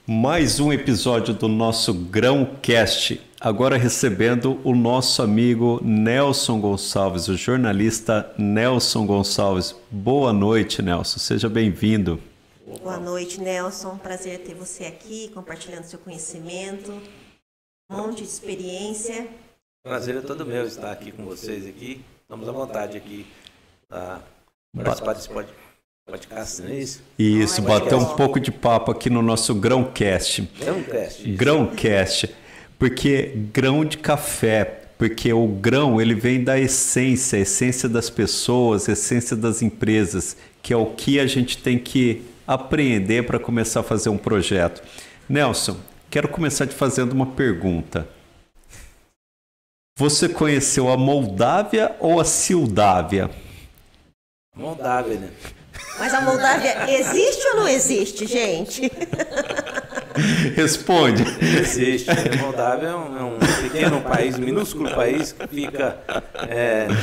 Mais um episódio do nosso Grãocast, agora recebendo o nosso amigo Nelson Gonçalves, o jornalista Nelson Gonçalves. Boa noite, Nelson, seja bem-vindo. Boa noite, Nelson, prazer ter você aqui, compartilhando seu conhecimento, um monte de experiência. Prazer é todo meu estar aqui com vocês aqui, estamos à vontade aqui para participar desse podcast, não é isso? Isso, bater um pouco de papo aqui no nosso Grãocast. Grãocast, porque grão de café, porque o grão ele vem da essência, a essência das pessoas, a essência das empresas, que é o que a gente tem que apreender para começar a fazer um projeto. Nelson, quero começar te fazendo uma pergunta. Você conheceu a Moldávia ou a Sildávia? Moldávia, né? Mas a Moldávia existe ou não existe, gente? Responde. Existe. A Moldávia é um pequeno país, minúsculo país, que fica...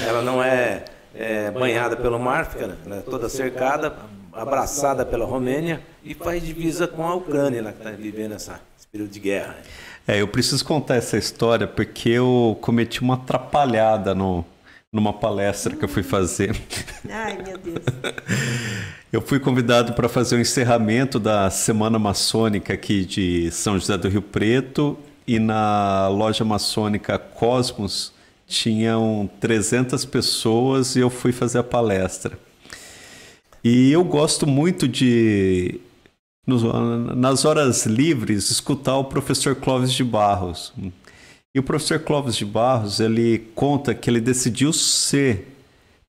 ela não é banhada pelo mar, fica toda cercada, abraçada pela Romênia e faz divisa com a Ucrânia, que está vivendo esse período de guerra. Eu preciso contar essa história porque eu cometi uma atrapalhada numa palestra que eu fui fazer. Ai, meu Deus. Eu fui convidado para fazer o encerramento da Semana Maçônica aqui de São José do Rio Preto, e na loja maçônica Cosmos tinham 300 pessoas e eu fui fazer a palestra. E eu gosto muito de, nas horas livres, escutar o professor Clóvis de Barros. E o professor Clóvis de Barros, ele conta que ele decidiu ser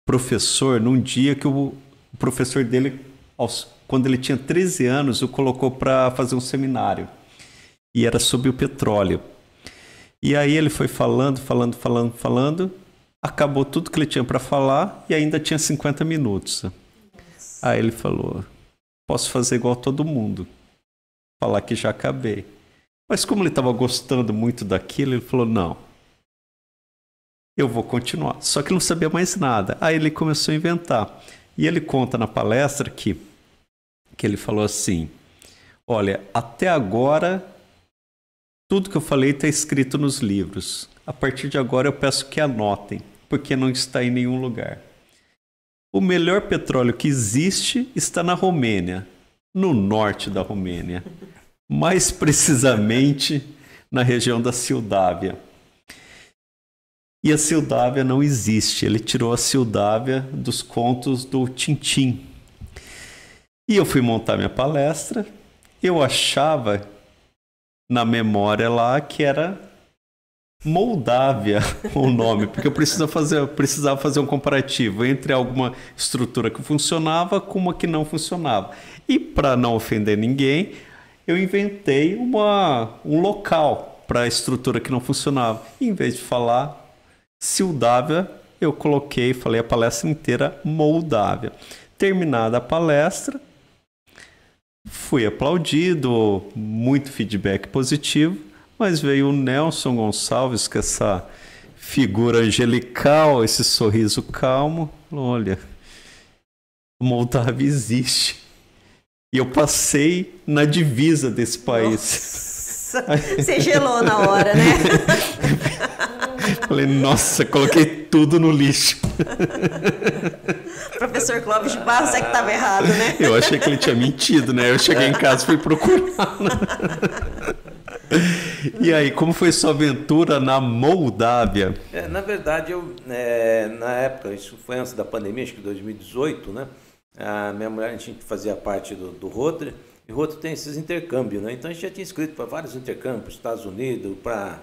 professor num dia que o professor dele, quando ele tinha 13 anos, o colocou para fazer um seminário. E era sobre o petróleo. E aí ele foi falando, acabou tudo que ele tinha para falar e ainda tinha 50 minutos. Aí ele falou, posso fazer igual todo mundo, falar que já acabei. Mas como ele estava gostando muito daquilo, ele falou, não, eu vou continuar. Só que ele não sabia mais nada. Aí ele começou a inventar. E ele conta na palestra que ele falou assim, olha, até agora, tudo que eu falei está escrito nos livros. A partir de agora eu peço que anotem, porque não está em nenhum lugar. O melhor petróleo que existe está na Romênia, no norte da Romênia. Mais precisamente na região da Sildávia. E a Sildávia não existe. Ele tirou a Sildávia dos contos do Tintim. E eu fui montar minha palestra. Eu achava na memória lá que era Moldávia o nome, porque eu precisava fazer um comparativo entre alguma estrutura que funcionava com uma que não funcionava. E para não ofender ninguém, eu inventei um local para a estrutura que não funcionava. E, em vez de falar Sildávia, eu falei a palestra inteira Moldávia. Terminada a palestra, fui aplaudido, muito feedback positivo, mas veio o Nelson Gonçalves, com essa figura angelical, esse sorriso calmo. Olha, Moldávia existe. E eu passei na divisa desse país. Nossa, você gelou na hora, né? Falei, nossa, coloquei tudo no lixo. O professor Clóvis de Barros é que estava errado, né? Eu achei que ele tinha mentido, né? Eu cheguei em casa e fui procurar. E aí, como foi sua aventura na Moldávia? Na verdade, na época, isso foi antes da pandemia, acho que 2018, né? A minha mulher, a gente fazia parte do Rotary, e o Rotary tem esses intercâmbios, né? Então a gente já tinha inscrito para vários intercâmbios, para os Estados Unidos, para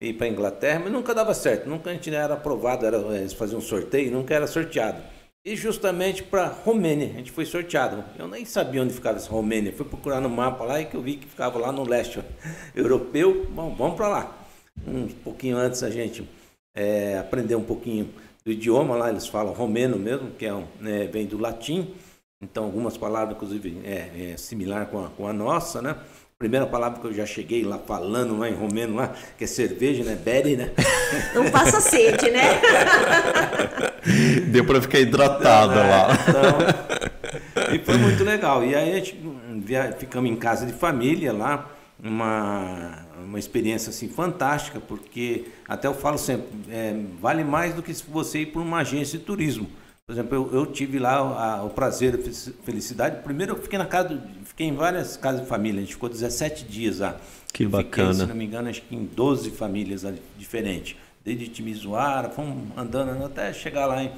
ir para a Inglaterra, mas nunca dava certo, nunca a gente era aprovado, eles faziam um sorteio, nunca era sorteado. E justamente para Romênia, a gente foi sorteado. Eu nem sabia onde ficava essa Romênia, fui procurar no mapa lá e que eu vi que ficava lá no leste europeu. Bom, vamos para lá. Um pouquinho antes a gente aprendeu um pouquinho do idioma, lá eles falam romeno mesmo, que vem do latim, então algumas palavras inclusive é similar com a nossa, né? Primeira palavra que eu já cheguei lá falando lá em romeno, lá, que é cerveja, né? Bere, né? Não passa sede, né? Deu para ficar hidratada lá. Então, E foi muito legal. E aí a gente ficamos em casa de família lá, uma experiência assim fantástica, porque até eu falo sempre, vale mais do que se você ir para uma agência de turismo. Por exemplo, eu tive lá o prazer, a felicidade. Primeiro eu fiquei em várias casas de família, a gente ficou 17 dias lá. Que bacana. Fiquei, se não me engano, acho que em 12 famílias diferentes. Desde Timisoara, fomos andando até chegar lá em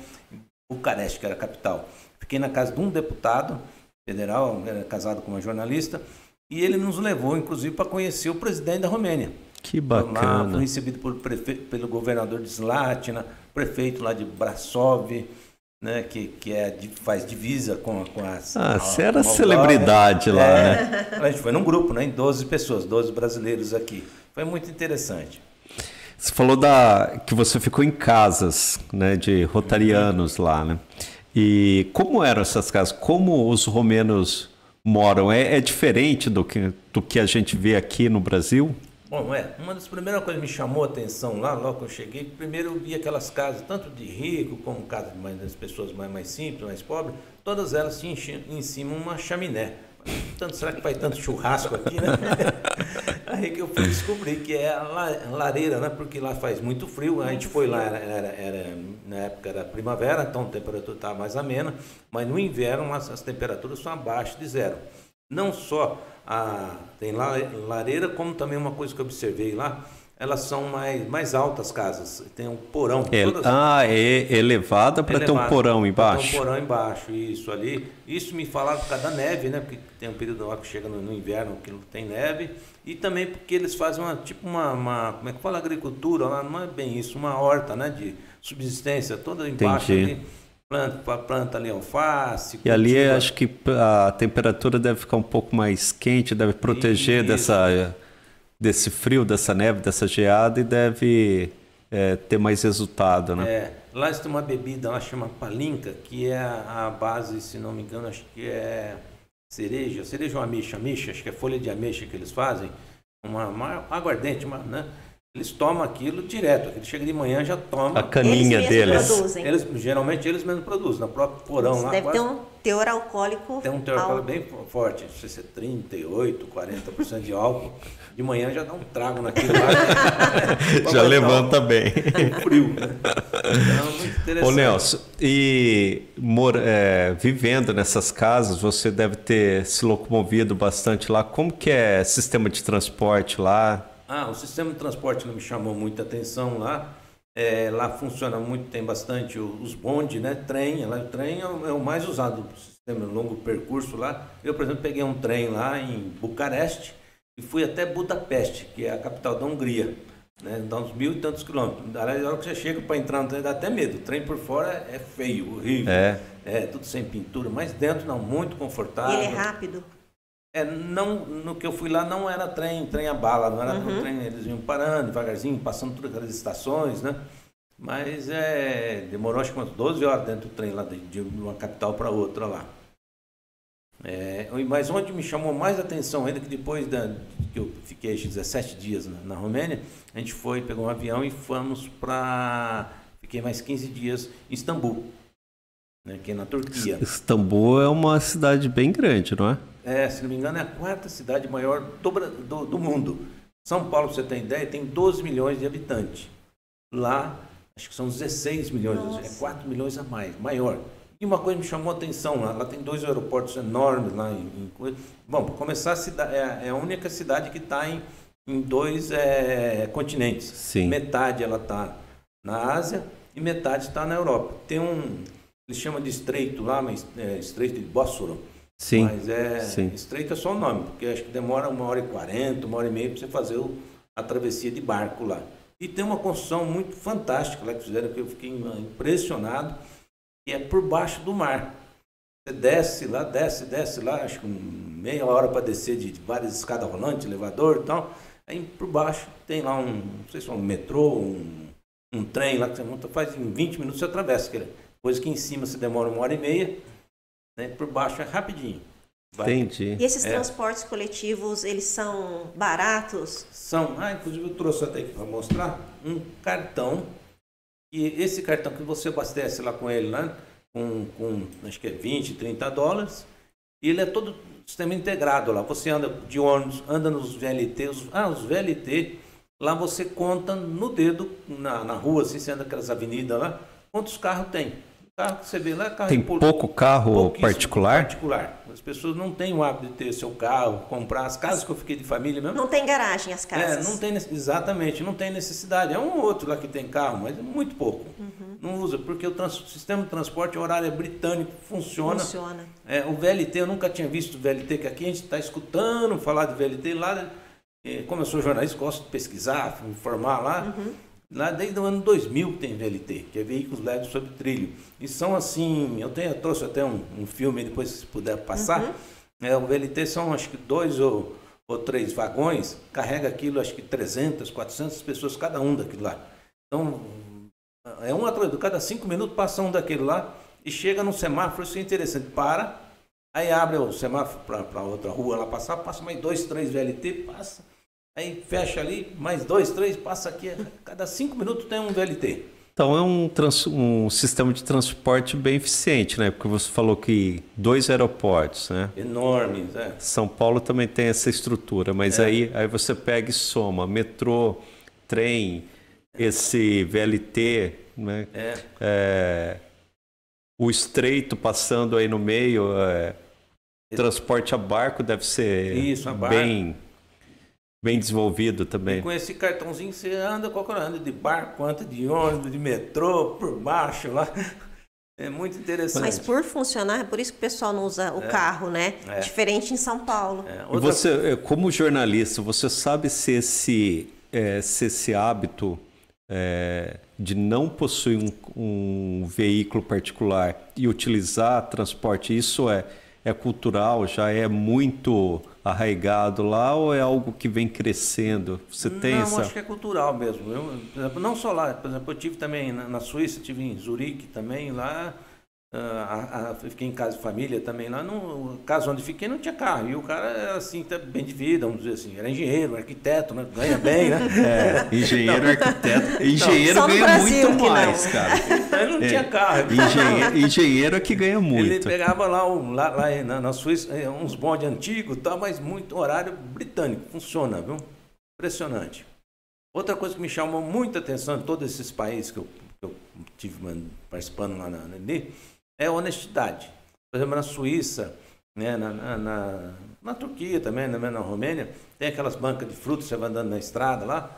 Bucareste, que era a capital. Fiquei na casa de um deputado federal, era casado com uma jornalista, e ele nos levou, inclusive, para conhecer o presidente da Romênia. Que bacana. Lá, fui recebido pelo governador de Slatina, prefeito lá de Brasov, né, que faz divisa com as... você era celebridade lá, né? A gente foi num grupo, né, em 12 pessoas, 12 brasileiros aqui. Foi muito interessante. Você falou que você ficou em casas, né, de rotarianos lá, né? E como eram essas casas? Como os romenos moram? É diferente do que a gente vê aqui no Brasil? Bom, uma das primeiras coisas que me chamou a atenção lá, logo que eu cheguei, primeiro eu vi aquelas casas, tanto de rico como casas das pessoas mais simples, mais pobres, todas elas tinham em cima uma chaminé. Será que faz tanto churrasco aqui, né? Aí que eu fui descobrir que é a lareira, né? Porque lá faz muito frio. A gente foi lá, na época era primavera, então a temperatura estava mais amena, mas no inverno as temperaturas são abaixo de zero. Não só tem lareira, como também uma coisa que eu observei lá, elas são mais altas casas, tem um porão. É elevada para ter um porão embaixo. Tem um porão embaixo, isso ali. Isso me falaram por causa da neve, né? Porque tem um período lá que chega no inverno que não tem neve. E também porque eles fazem como é que fala, agricultura, lá não é bem isso, uma horta, né? De subsistência, toda embaixo. Entendi. Ali. Planta ali alface. E ali acho que a temperatura deve ficar um pouco mais quente, deve proteger desse frio, dessa neve, dessa geada, e deve ter mais resultado, né? Lá tem uma bebida, ela chama palinca, que é a base, se não me engano, acho que é cereja ou ameixa, acho que é folha de ameixa que eles fazem, uma aguardente, né? Eles tomam aquilo direto, eles chegam de manhã já tomam. A caninha deles. Geralmente eles mesmos produzem, no próprio porão lá. Deve ter um teor alcoólico. Tem um teor alcoólico bem forte, não sei se é 38%, 40% de álcool. De manhã já dá um trago naquilo lá. Já levanta bem. Frio, né? Então, muito interessante. Ô Nelson, e vivendo nessas casas, você deve ter se locomovido bastante lá. Como que é sistema de transporte lá? O sistema de transporte não me chamou muita atenção lá. Lá funciona muito, tem bastante os bondes, né? Trem, o trem é o mais usado do sistema, longo percurso lá. Eu, por exemplo, peguei um trem lá em Bucareste e fui até Budapeste, que é a capital da Hungria, né? Dá uns 1.000 e tantos quilômetros. Na hora que você chega para entrar no trem, dá até medo. O trem por fora é feio, horrível. Tudo sem pintura, mas dentro não, muito confortável. E ele é rápido? Não, no que eu fui lá não era trem a bala, não era trem, eles iam parando devagarzinho, passando todas aquelas estações, né? Mas demorou acho que umas 12 horas dentro do trem lá, de uma capital para outra lá. Mas onde me chamou mais atenção ainda, que depois que eu fiquei 17 dias na Romênia, a gente pegou um avião e fomos fiquei mais 15 dias em Istambul, né, que é na Turquia. Istambul é uma cidade bem grande, não é? Se não me engano, é a quarta cidade maior do mundo. São Paulo, pra você ter ideia, tem 12 milhões de habitantes. Lá, acho que são 16 milhões, Nossa. 4 milhões a maior. E uma coisa me chamou a atenção, lá tem 2 aeroportos enormes. Bom, para começar, a cidade, é a única cidade que está em 2 continentes. Sim. Metade ela está na Ásia e metade está na Europa. Tem eles chamam de estreito lá, mas estreito de Bósforo. Sim. Mas estreito é só o nome, porque acho que demora 1h40, 1h30 para você fazer a travessia de barco lá. E tem uma construção muito fantástica lá que fizeram, que eu fiquei impressionado, que é por baixo do mar. Você desce lá, acho que meia hora para descer de várias escadas rolantes, elevador e tal. Aí por baixo tem lá não sei se é um metrô, um trem lá que você monta, faz em 20 minutos você atravessa. Coisa que em cima você demora 1h30, né? Por baixo é rapidinho. Entendi. E esses transportes coletivos, eles são baratos? São. Inclusive eu trouxe até aqui para mostrar um cartão. E esse cartão que você abastece lá com ele, né? Com acho que é 20, 30 dólares. E ele é todo sistema integrado lá. Você anda de ônibus, anda nos VLT. Os VLT, lá você conta no dedo, na rua, assim, você anda aquelas avenidas lá, quantos carros tem. O carro que você vê lá é carro Tem pouco carro particular? Particular. As pessoas não têm o hábito de ter seu carro, comprar. As casas que eu fiquei de família mesmo. Não tem garagem as casas. Não tem, exatamente, não tem necessidade. É um ou outro lá que tem carro, mas é muito pouco. Não usa, porque o sistema de transporte horário é britânico, funciona. O VLT, eu nunca tinha visto o VLT, que aqui a gente está escutando falar de VLT. Lá, como eu sou jornalista, gosto de pesquisar, informar lá. Lá desde o ano 2000 que tem VLT, que é Veículos Leves sobre Trilho. E são assim, eu trouxe até um filme, depois se puder passar. O VLT são acho que 2 ou 3 vagões, carrega aquilo, acho que 300, 400 pessoas cada um daquilo lá. Então, é um atrás, cada 5 minutos passa um daquele lá e chega no semáforo, isso é interessante, para, aí abre o semáforo para outra rua lá passar, passa mais 2, 3 VLT, passa. Aí fecha ali, mais 2, 3, passa aqui. Cada 5 minutos tem um VLT. Então é um sistema de transporte bem eficiente, né? Porque você falou que 2 aeroportos, né? Enormes, São Paulo também tem essa estrutura, mas aí você pega e soma metrô, trem, esse VLT, né? O estreito passando aí no meio, transporte a barco deve ser bem desenvolvido também. E com esse cartãozinho você anda de barco, anda de ônibus, de metrô, por baixo lá. É muito interessante. Mas por funcionar, é por isso que o pessoal não usa o carro, né? Diferente em São Paulo. E você, como jornalista, você sabe se esse hábito de não possuir um veículo particular e utilizar transporte, isso é cultural, já é muito arraigado lá, ou é algo que vem crescendo? Você tem Não, acho que é cultural mesmo. Por exemplo, não só lá, por exemplo, eu tive também na Suíça, tive em Zurique também, lá fiquei em casa de família também, lá no caso onde fiquei não tinha carro, e o cara era assim, bem de vida, vamos dizer assim, era engenheiro, arquiteto, né? Ganha bem, né? Engenheiro, arquiteto, engenheiro ganha muito mais, cara. Ele não tinha carro. Engenheiro é que ganha muito. Ele pegava lá na Suíça uns bondes antigos, mas muito horário britânico, funciona, viu? Impressionante. Outra coisa que me chamou muita atenção em todos esses países que eu tive participando lá na é a honestidade. Por exemplo, na Suíça, né, na Turquia também, na Romênia, tem aquelas bancas de frutas, você vai andando na estrada lá,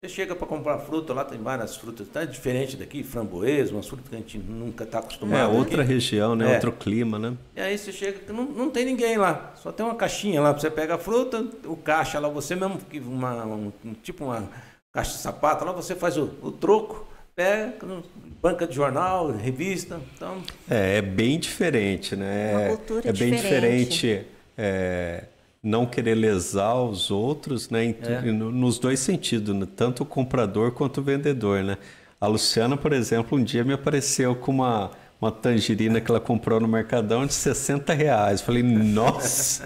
você chega para comprar fruta, lá tem várias frutas, tá diferente daqui, framboesa, umas frutas que a gente nunca está acostumado. Outra região, né? Outro clima, né? E aí você chega, não tem ninguém lá, só tem uma caixinha lá, você pega a fruta, o caixa lá, você mesmo, tipo uma caixa de sapato, lá você faz o troco, pega, banca de jornal, revista, então... É bem diferente, né? Uma cultura bem diferente não querer lesar os outros, né? Nos dois sentidos, né? Tanto o comprador quanto o vendedor, né? A Luciana, por exemplo, um dia me apareceu com uma tangerina que ela comprou no Mercadão de R$60. Falei, nossa!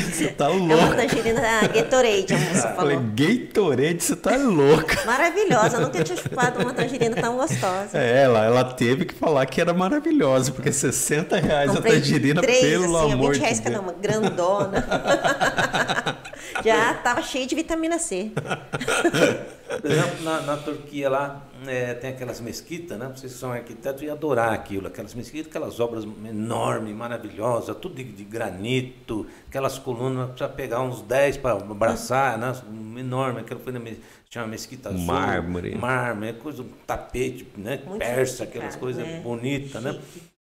Você tá louca! É uma tangerina Gatorade, a moça falou. Falei, Gatorade, você tá louca! Maravilhosa, eu nunca tinha chupado uma tangerina tão gostosa. Ela teve que falar que era maravilhosa, porque R$60 a tangerina, pelo amor de Deus. R$20 cada uma, grandona. Já tava cheio de vitamina C. Por exemplo, na Turquia lá, tem aquelas mesquitas, né? Vocês que são arquitetos iam adorar aquilo, aquelas mesquitas, aquelas obras enormes, maravilhosas, tudo de granito, aquelas colunas, precisa pegar uns 10 para abraçar, né? Enorme, aquela foi chama mesquita azul. Mármore, coisa, um tapete, né? Persa, aquelas coisas bonitas, né?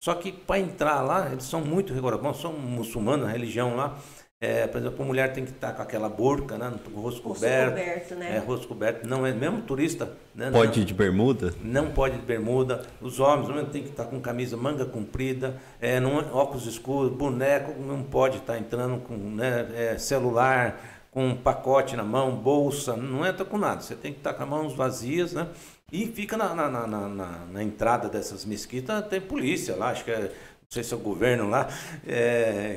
Só que para entrar lá, eles são muito rigorosos, são muçulmanos, a religião lá. Por exemplo, a mulher tem que estar com aquela burca, né? O rosto coberto, né? Rosto coberto, não é mesmo turista, né? Pode ir de bermuda? Não pode ir de bermuda. Os homens não tem que estar com camisa manga comprida, óculos escuros, boneco, não pode estar entrando com celular, com um pacote na mão, bolsa, não entra com nada. Você tem que estar com as mãos vazias, né? E fica na entrada dessas mesquitas, tem polícia lá, acho que não sei se é o governo lá,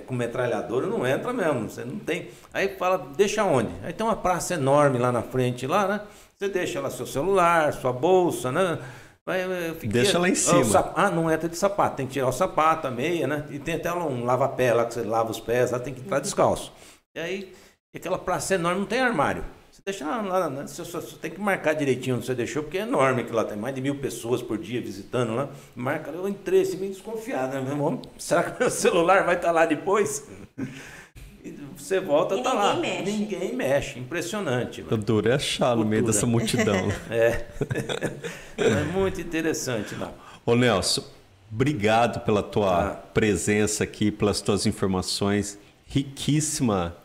com metralhadora, não entra mesmo, você não tem. Aí fala, deixa onde? Aí tem uma praça enorme lá na frente, lá, né? Você deixa lá seu celular, sua bolsa, né? Deixa lá em cima. Não entra de sapato, tem que tirar o sapato, a meia, né? E tem até um lava-pé lá, que você lava os pés, lá tem que entrar descalço. E aí, aquela praça enorme, não tem armário. Você deixa lá, né? Você tem que marcar direitinho onde você deixou, porque é enorme aquilo lá, tem mais de 1.000 pessoas por dia visitando lá. Marca, eu entrei assim, meio desconfiado, né? Meu irmão, será que meu celular vai estar lá depois? Você volta, tá lá. Ninguém mexe. Impressionante. O duro é achar no meio dessa multidão. É muito interessante lá. Ô Nelson, obrigado pela tua presença aqui, pelas tuas informações. Riquíssima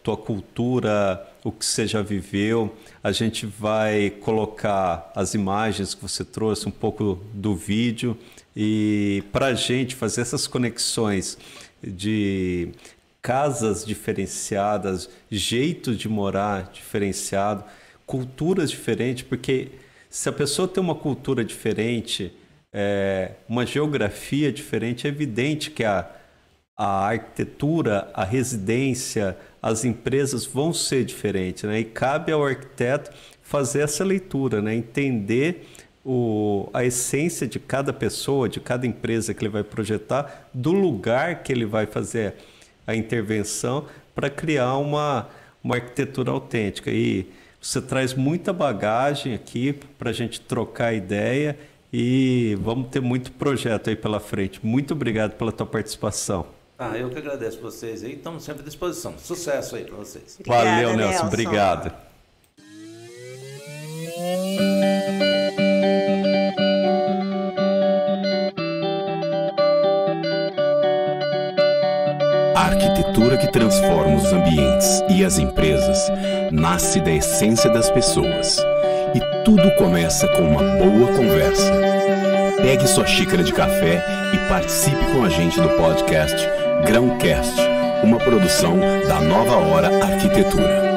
tua cultura, o que você já viveu. A gente vai colocar as imagens que você trouxe, um pouco do vídeo. E para a gente fazer essas conexões de casas diferenciadas, jeito de morar diferenciado, culturas diferentes, porque se a pessoa tem uma cultura diferente, uma geografia diferente, é evidente que a arquitetura, a residência, as empresas vão ser diferentes, né? E cabe ao arquiteto fazer essa leitura, né? Entender a essência de cada pessoa, de cada empresa que ele vai projetar, do lugar que ele vai fazer a intervenção para criar uma arquitetura autêntica. E você traz muita bagagem aqui para a gente trocar ideia e vamos ter muito projeto aí pela frente. Muito obrigado pela tua participação. Eu que agradeço vocês aí, estamos sempre à disposição. Sucesso aí para vocês. Obrigada, valeu, Nelson. Obrigado. A arquitetura que transforma os ambientes e as empresas nasce da essência das pessoas. E tudo começa com uma boa conversa. Pegue sua xícara de café e participe com a gente do podcast Grãocast, uma produção da Nova Hora Arquitetura.